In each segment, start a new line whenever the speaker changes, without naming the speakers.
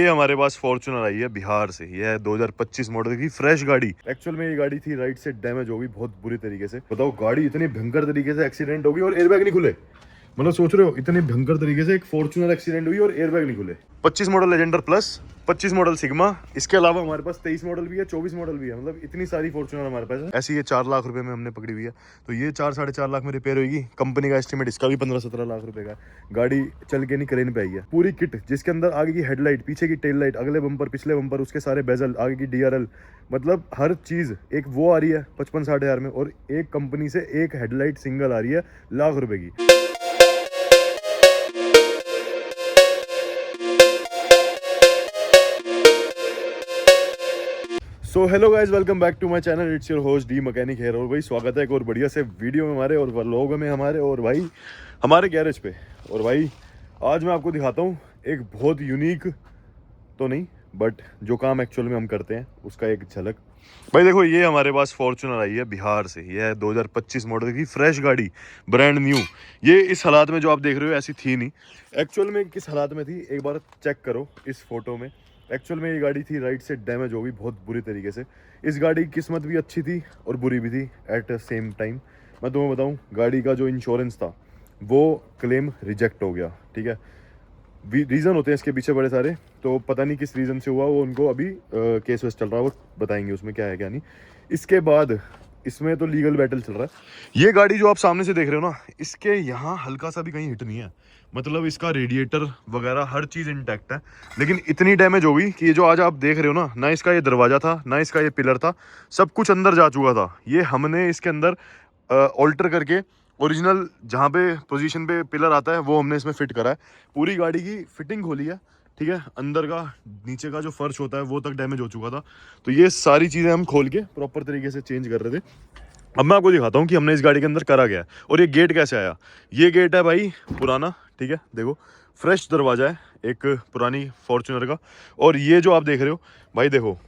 ये हमारे पास फॉर्च्यूनर आई है बिहार से। ये है 2025 मॉडल की फ्रेश गाड़ी। एक्चुअल में ये गाड़ी थी राइट से डैमेज हो गई बहुत बुरी तरीके से। बताओ, गाड़ी इतनी भयंकर तरीके से एक्सीडेंट हो गई और एयरबैग नहीं खुले। मतलब सोच रहे हो, इतनी भयंकर तरीके से एक फॉर्च्यूनर एक्सीडेंट हुई और एयरबैग नहीं खुले। 25 model Legender plus, 25 model sigma, इसके अलावा हमारे पास 23 मॉडल भी है, 24 मॉडल भी है। मतलब इतनी सारी फॉर्च्यूनर हमारे पास है। ऐसी ये 4 लाख रुपए में हमने पकड़ी हुई है। तो ये 4-4.5 लाख में रिपेयर होगी। कंपनी का एस्टिमेट इसका भी 15-17 लाख रुपए का। गाड़ी चल के नहीं, क्रेन पे आई है। पूरी किट जिसके अंदर आगे की हेडलाइट, पीछे की टेल लाइट, अगले बम्पर, पिछले बम्पर, उसके सारे बेजल, आगे की DRL, मतलब हर चीज। एक वो आ रही है 55-60 हजार में, और एक कंपनी से एक हेडलाइट सिंगल आ रही है लाख रुपए की। So hello guys, welcome back to my channel. It's your host D mechanic here. और भाई स्वागत है एक और बढ़िया से वीडियो में हमारे और व्लॉग में हमारे, और भाई हमारे गैरेज पे। और भाई आज मैं आपको दिखाता हूँ एक बहुत यूनिक तो नहीं, बट जो काम एक्चुअल में हम करते हैं उसका एक झलक। भाई देखो, ये हमारे पास फॉर्च्यूनर आई है बिहार से। ये है 2025 मॉडल की फ्रेश गाड़ी, ब्रांड न्यू। ये इस हालात में जो आप देख रहे हो ऐसी थी नहीं। एक्चुअल में किस हालात में थी एक बार चेक करो इस फोटो में। एक्चुअल में ये गाड़ी थी राइट से डैमेज हो गई बहुत बुरी तरीके से। इस गाड़ी की किस्मत भी अच्छी थी और बुरी भी थी एट द सेम टाइम। मैं तुम्हें बताऊं, गाड़ी का जो इंश्योरेंस था वो क्लेम रिजेक्ट हो गया। ठीक है, रीज़न होते हैं इसके पीछे बड़े सारे, तो पता नहीं किस रीज़न से हुआ वो। उनको अभी केस वेस चल रहा है, वो बताएंगे उसमें क्या है क्या नहीं। इसके बाद इसमें तो लीगल बैटल चल रहा है। ये गाड़ी जो आप सामने से देख रहे हो ना, इसके यहाँ हल्का सा भी कहीं हिट नहीं है। मतलब इसका रेडिएटर वगैरह हर चीज़ इंटैक्ट है। लेकिन इतनी डैमेज हो गई कि ये जो आज आप देख रहे हो ना इसका ये दरवाज़ा था, ना इसका ये पिलर था, सब कुछ अंदर जा चुका था। ये हमने इसके अंदर ऑल्टर करके ओरिजिनल जहाँ पे पोजीशन पे पिलर आता है वो हमने इसमें फिट करा है। पूरी गाड़ी की फिटिंग खोली है। ठीक है, अंदर का नीचे का जो फर्श होता है वो तक डैमेज हो चुका था। तो ये सारी चीज़ें हम खोल के प्रॉपर तरीके से चेंज कर रहे थे। अब मैं आपको दिखाता हूँ कि हमने इस गाड़ी के अंदर करा गया है। और ये गेट कैसे आया। ये गेट है भाई पुराना। ठीक है, देखो फ्रेश दरवाजा है एक पुरानी फॉर्च्यूनर का। और ये जो आप देख रहे हो भाई, देखो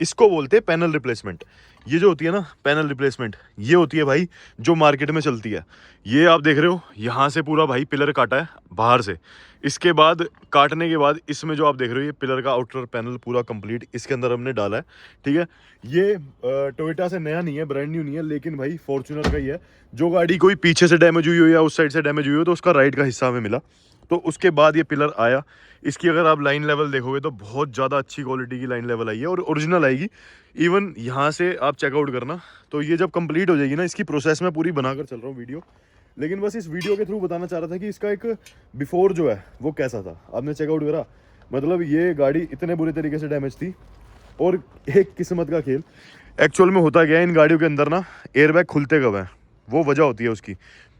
इसको बोलते हैं पैनल रिप्लेसमेंट। ये जो होती है ना पैनल रिप्लेसमेंट, ये होती है भाई जो मार्केट में चलती है। ये आप देख रहे हो यहाँ से पूरा भाई पिलर काटा है बाहर से। इसके बाद काटने के बाद इसमें जो आप देख रहे हो ये पिलर का आउटर पैनल पूरा कंप्लीट इसके अंदर हमने डाला है। ठीक है, ये टोयोटा से नया नहीं है, ब्रांड न्यू नहीं है, लेकिन भाई फॉर्च्यूनर का ही है। जो गाड़ी कोई पीछे से डैमेज हुई हो या उस साइड से डैमेज हुई हो तो उसका राइट का हिस्सा हमें मिला। तो उसके बाद ये पिलर आया। इसकी अगर आप लाइन लेवल देखोगे तो बहुत ज़्यादा अच्छी क्वालिटी की लाइन लेवल आई है और ओरिजिनल आएगी। इवन यहाँ से आप चेकआउट करना। तो ये जब कंप्लीट हो जाएगी ना, इसकी प्रोसेस में पूरी बनाकर चल रहा हूँ वीडियो। लेकिन बस इस वीडियो के थ्रू बताना चाह रहा था कि इसका एक बिफोर जो है वो कैसा था। आपने चेकआउट करा? मतलब ये गाड़ी इतने बुरी तरीके से डैमेज थी। और एक किस्मत का खेल एक्चुअल में होता गया इन गाड़ियों के अंदर ना, एयरबैग खुलते कब है वो वजह होती है उसकी।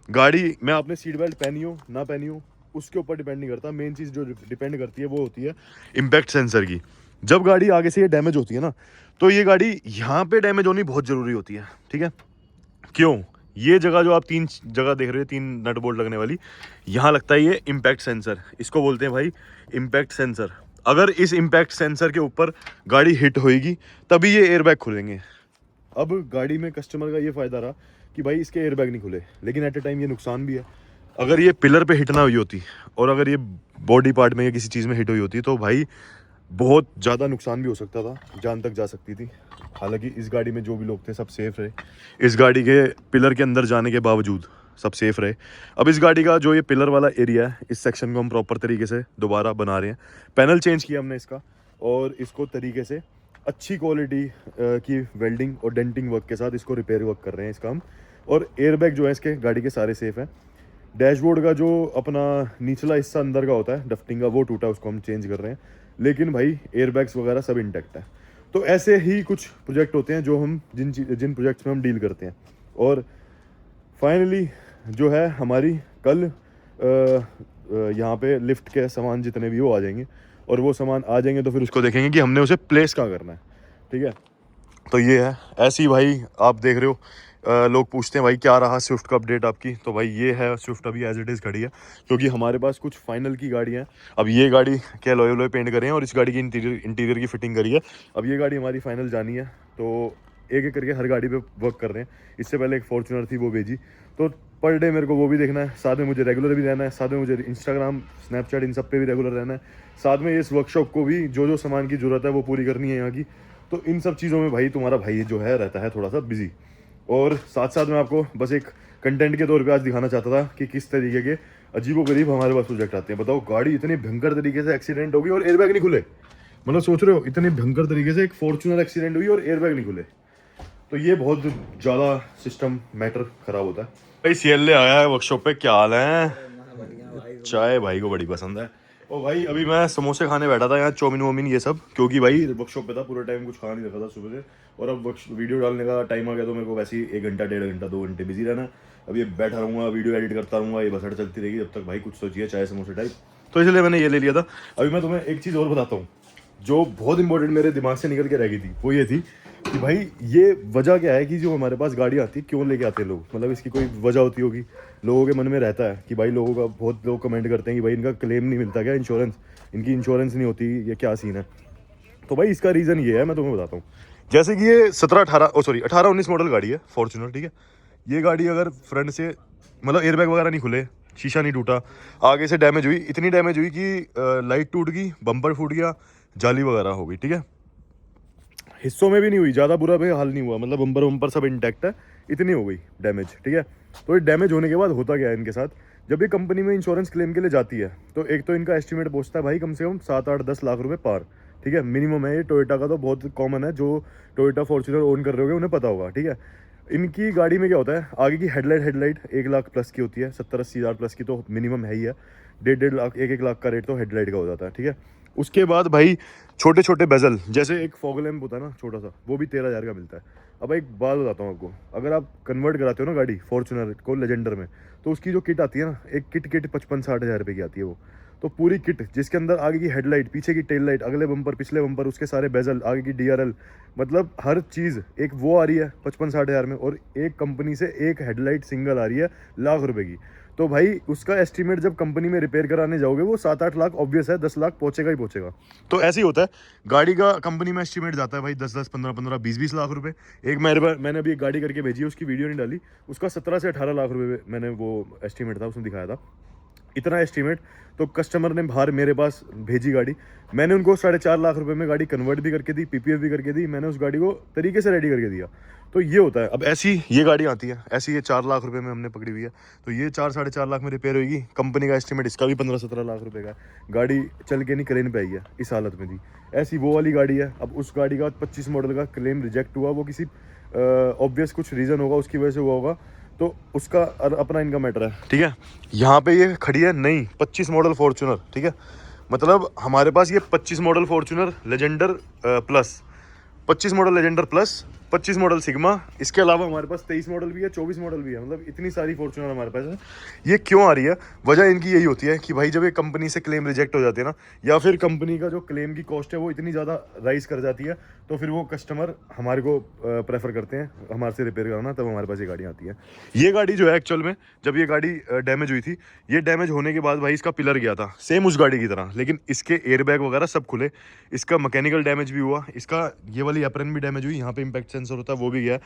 गाड़ी में आपने सीट बेल्ट पहनी हो ना पहनी हो उसके ऊपर डिपेंड नहीं करता। मेन चीज़ जो डिपेंड करती है वो होती है इम्पैक्ट सेंसर की। जब गाड़ी आगे से ये डैमेज होती है ना, तो ये गाड़ी यहाँ पे डैमेज होनी बहुत ज़रूरी होती है। ठीक है, क्यों? ये जगह जो आप 3 जगह देख रहे हो, 3 नट बोल्ट लगने वाली, यहाँ लगता है ये इम्पैक्ट सेंसर। इसको बोलते हैं भाई इम्पैक्ट सेंसर। अगर इस इम्पैक्ट सेंसर के ऊपर गाड़ी हिट होएगी तभी ये एयरबैग खुलेंगे। अब गाड़ी में कस्टमर का ये फ़ायदा रहा कि भाई इसके एयरबैग नहीं खुले, लेकिन एट ए टाइम ये नुकसान भी है। अगर ये पिलर पे हिट ना हुई होती और अगर ये बॉडी पार्ट में या किसी चीज़ में हिट हुई होती तो भाई बहुत ज़्यादा नुकसान भी हो सकता था, जान तक जा सकती थी। हालांकि इस गाड़ी में जो भी लोग थे सब सेफ रहे। इस गाड़ी के पिलर के अंदर जाने के बावजूद सब सेफ रहे। अब इस गाड़ी का जो ये पिलर वाला एरिया है, इस सेक्शन को हम प्रॉपर तरीके से दोबारा बना रहे हैं। पैनल चेंज किया हमने इसका, और इसको तरीके से अच्छी क्वालिटी की वेल्डिंग और डेंटिंग वर्क के साथ इसको रिपेयर वर्क कर रहे हैं इसका हम। और एयरबैग जो है इसके गाड़ी के सारे सेफ हैं। डैशबोर्ड का जो अपना निचला हिस्सा अंदर का होता है डफ्टिंग का, वो टूटा, उसको हम चेंज कर रहे हैं। लेकिन भाई एयरबैग्स वगैरह सब इंटैक्ट है। तो ऐसे ही कुछ प्रोजेक्ट होते हैं जो हम जिन प्रोजेक्ट्स में हम डील करते हैं। और फाइनली जो है हमारी कल यहाँ पे लिफ्ट के सामान जितने भी वो आ जाएंगे, और वो सामान आ जाएंगे तो फिर उसको देखेंगे कि हमने उसे प्लेस कहाँ करना है। ठीक है, तो ये है ऐसे ही भाई आप देख रहे हो। लोग पूछते हैं भाई क्या रहा स्विफ्ट का अपडेट आपकी, तो भाई ये है स्विफ्ट अभी एज इट इज़ खड़ी है, क्योंकि हमारे पास कुछ फाइनल की गाड़ियाँ हैं। अब ये गाड़ी क्या लोए पेंट करे हैं और इस गाड़ी की इंटीरियर की फिटिंग करी है। अब ये गाड़ी हमारी फाइनल जानी है। तो एक एक करके हर गाड़ी पे वर्क कर रहे हैं। इससे पहले एक फॉर्च्यूनर थी, वो भेजी। तो पर डे मेरे को वो भी देखना है, साथ में मुझे रेगुलर भी रहना है, साथ में मुझे इंस्टाग्राम, स्नैपचैट, इन सब पे भी रेगुलर रहना है, साथ में इस वर्कशॉप को भी जो जो सामान की ज़रूरत है वो पूरी करनी है यहाँ की। तो इन सब चीज़ों में भाई तुम्हारा भाई जो है रहता है थोड़ा सा बिजी। और साथ साथ में आपको बस एक कंटेंट के तौर पे आज दिखाना चाहता था कि किस तरीके के अजीबोगरीब हमारे पास प्रोजेक्ट आते हैं। बताओ, गाड़ी इतनी भयंकर तरीके से एक्सीडेंट हो गई और एयरबैग नहीं खुले। मतलब सोच रहे हो, इतनी भयंकर तरीके से एक फॉर्च्यूनर एक्सीडेंट हुई और एयरबैग नहीं खुले। तो ये बहुत ज़्यादा सिस्टम मैटर खराब होता है। भाई सीएलए आया है वर्कशॉप पे, क्या हाल है? चाय भाई को बड़ी पसंद है। और भाई अभी मैं समोसे खाने बैठा था यहाँ, चौमिन वोमिन ये सब, क्योंकि भाई वर्कशॉप पे था, पूरा टाइम कुछ खा नहीं रखा था सुबह से। और अब वीडियो डालने का टाइम आ गया तो मेरे को वैसे ही 1 घंटा, 1.5 घंटा, 2 घंटे बिजी रहना। अब ये बैठा रहूँगा, वीडियो एडिट करता रहूँगा, ये बसड़ चलती रहेगी जब तक भाई कुछ सोचिए चाय समोसे टाइप। तो इसलिए मैंने ये ले लिया था। अभी मैं तुम्हें एक चीज़ और बताता हूँ जो बहुत इंपॉर्टेंट मेरे दिमाग से निकल के रह गई थी। वो ये थी कि भाई ये वजह क्या है कि जो हमारे पास गाड़ी आती है क्यों लेके आते हैं लोग, मतलब इसकी कोई वजह होती होगी। लोगों के मन में रहता है कि भाई, लोगों का बहुत लोग कमेंट करते हैं कि भाई इनका क्लेम नहीं मिलता क्या, इंश्योरेंस, इनकी इंश्योरेंस नहीं होती, ये क्या सीन है। तो भाई इसका रीज़न ये है, मैं तुम्हें बताता हूँ। जैसे कि ये 18-19 मॉडल गाड़ी है फॉर्च्यूनर, ठीक है। ये गाड़ी अगर फ्रंट से मतलब एयरबैग वगैरह नहीं खुले, शीशा नहीं टूटा, आगे से डैमेज हुई, इतनी डैमेज हुई कि लाइट टूट गई, बम्पर फूट गया, जाली वगैरह हो गई, ठीक है। हिस्सों में भी नहीं हुई, ज़्यादा बुरा भी हाल नहीं हुआ, मतलब बम्पर सब इंटैक्ट है, इतनी हो गई डैमेज, ठीक है। तो ये डैमेज होने के बाद होता क्या है इनके साथ, जब ये कंपनी में इंश्योरेंस क्लेम के लिए जाती है तो एक तो इनका एस्टिमेट पहुंचता है भाई कम से कम 7-8-10 लाख रुपए पार, ठीक है, मिनिमम है। ये टोयोटा का तो बहुत कॉमन है, जो टोयोटा फॉर्च्यूनर ओन कर रहे होगे उन्हें पता होगा, ठीक है। इनकी गाड़ी में क्या होता है, आगे की हेडलाइट 1 लाख प्लस की होती है, 70-80 हज़ार प्लस की तो मिनिमम है ही है। 1.5 लाख, 1 लाख का रेट तो हेडलाइट का हो जाता है, ठीक है। उसके बाद भाई छोटे छोटे बेजल, जैसे एक फॉग लैम्प होता है ना छोटा सा, वो भी 13 हज़ार का मिलता है। अब एक बात बताता हूँ आपको, अगर आप कन्वर्ट कराते हो ना गाड़ी फॉर्च्यूनर को लेजेंडर में, तो उसकी जो किट आती है ना, एक किट 55-60 हज़ार रुपये की आती है वो। तो पूरी किट जिसके अंदर आगे की हेडलाइट, पीछे की टेल लाइट, अगले बम्पर, पिछले बम्पर, उसके सारे बेजल, आगे की DRL, मतलब हर चीज़ एक वो आ रही है 55-60 हज़ार में। और एक कंपनी से एक हेडलाइट सिंगल आ रही है लाख रुपए की। तो भाई उसका एस्टीमेट जब कंपनी में रिपेयर कराने जाओगे वो 7-8 लाख ऑब्वियस है, 10 लाख पहुंचेगा ही पहुंचेगा। तो ऐसे ही होता है, गाड़ी का कंपनी में एस्टीमेट जाता है भाई 10-10, 15-15, 20-20 लाख रुपए। एक मैंने अभी एक गाड़ी करके भेजी है, उसकी वीडियो नहीं डाली, उसका 17 से 18 लाख रुपए मैंने वो एस्टीमेट था, उसने दिखाया था इतना एस्टीमेट। तो कस्टमर ने बाहर मेरे पास भेजी गाड़ी, मैंने उनको 4.5 लाख रुपए में गाड़ी कन्वर्ट भी करके दी, PPF भी करके दी, मैंने उस गाड़ी को तरीके से रेडी करके दिया। तो ये होता है। अब ऐसी ये गाड़ी आती है, ऐसी ये 4 लाख रुपए में हमने पकड़ी हुई है, तो ये 4-4.5 लाख में रिपेयर होगी। कंपनी का एस्टीमेट इसका भी 15-17 लाख रुपए का है। गाड़ी चल के नहीं, क्रेन पे आई है, इस हालत में थी। ऐसी वो वाली गाड़ी है। अब उस गाड़ी का 25 मॉडल का क्लेम रिजेक्ट हुआ, वो किसी ऑब्वियस कुछ रीज़न होगा, उसकी वजह से हुआ होगा, तो उसका अपना इनका मैटर है, ठीक है। यहाँ पे ये खड़ी है नई 25 मॉडल फॉर्च्यूनर, ठीक है। मतलब हमारे पास ये 25 model Fortuner Legender plus, 25 model Legender plus, 25 model sigma, इसके अलावा हमारे पास 23 मॉडल भी है, 24 मॉडल भी है। मतलब इतनी सारी फॉर्च्यूनर हमारे पास है। ये क्यों आ रही है, वजह इनकी यही होती है कि भाई जब ये कंपनी से क्लेम रिजेक्ट हो जाती है ना, या फिर कंपनी का जो क्लेम की कॉस्ट है वो इतनी ज़्यादा राइज कर जाती है, तो फिर वो कस्टमर हमारे को प्रेफर करते हैं हमारे से रिपेयर कराना, तब हमारे पास ये गाड़ी आती है। ये गाड़ी जो है एक्चुअल में, जब ये गाड़ी डैमेज हुई थी, ये डैमेज होने के बाद भाई इसका पिलर गया था सेम उस गाड़ी की तरह, लेकिन इसके एयरबैग वगैरह सब खुले, इसका मैकेनिकल डैमेज भी हुआ, इसका ये वाली एप्रन भी डैमेज हुई, यहाँ पे इम्पैक्ट सेंसर होता है वो भी गया।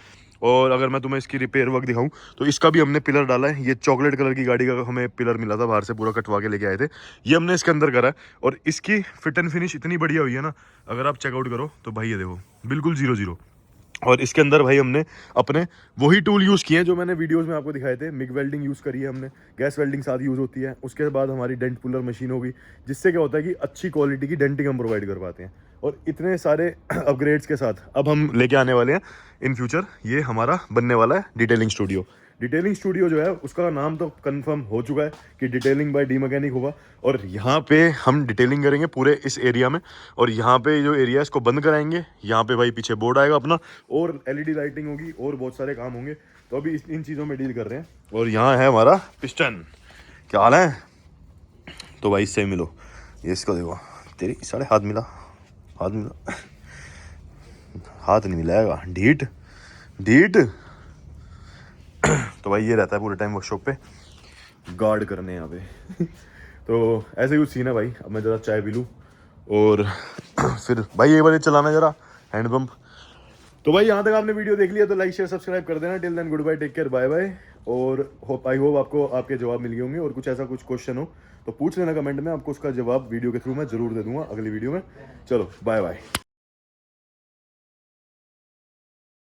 और अगर मैं तुम्हें इसकी रिपेयर वर्क दिखाऊं तो इसका भी हमने पिलर डाला है। ये चॉकलेट कलर की गाड़ी का हमें पिलर मिला था, बाहर से पूरा कटवा के लेके आए थे, ये हमने इसके अंदर करा है। और इसकी फिट एंड फिनिश इतनी बढ़िया हुई है ना, अगर आप चेकआउट करो तो भाई ये देखो बिल्कुल 0-0। और इसके अंदर भाई हमने अपने वही टूल यूज़ किए हैं जो मैंने वीडियोस में आपको दिखाए थे। मिग वेल्डिंग यूज़ करी है हमने, गैस वेल्डिंग साथ यूज़ होती है। उसके बाद हमारी डेंट पुलर मशीन होगी, जिससे क्या होता है कि अच्छी क्वालिटी की डेंटिंग हम प्रोवाइड कर पाते हैं। और इतने सारे अपग्रेड्स के साथ अब हम लेके आने वाले हैं इन फ्यूचर, ये हमारा बनने वाला है डिटेलिंग स्टूडियो। डिटेलिंग स्टूडियो जो है उसका नाम तो कंफर्म हो चुका है कि डिटेलिंग बाय डी मैकेनिक होगा। और यहाँ पे हम डिटेलिंग करेंगे पूरे इस एरिया में, और यहाँ पे जो एरिया है इसको बंद कराएंगे। यहाँ पे भाई पीछे बोर्ड आएगा अपना, और LED लाइटिंग होगी, और बहुत सारे काम होंगे। तो अभी इन चीज़ों में डील कर रहे हैं। और यहाँ है हमारा पिस्टन, क्या हाल है? तो भाई इससे मिलो, ये इसको देखो, तेरी साढ़े हाथ मिला, हाथ मिला, हाथ नहीं मिलाएगा, ढीठ ढीठ। तो भाई ये रहता है पूरे टाइम वर्कशॉप पे गार्ड करने यहाँ पे। तो ऐसे ही कुछ सीन है भाई। अब मैं ज़रा चाय पी लूँ और फिर भाई ये बार चलाना ज़रा हैंड पंप। तो भाई यहाँ तक आपने वीडियो देख लिया तो लाइक शेयर सब्सक्राइब कर देना। Till then goodbye, take care, bye bye. और आई होप आपको आपके जवाब मिल गए होंगे, और कुछ ऐसा कुछ क्वेश्चन हो तो पूछ लेना कमेंट में, आपको उसका जवाब वीडियो के थ्रू मैं जरूर दे दूंगा अगली वीडियो में। चलो बाय बाय।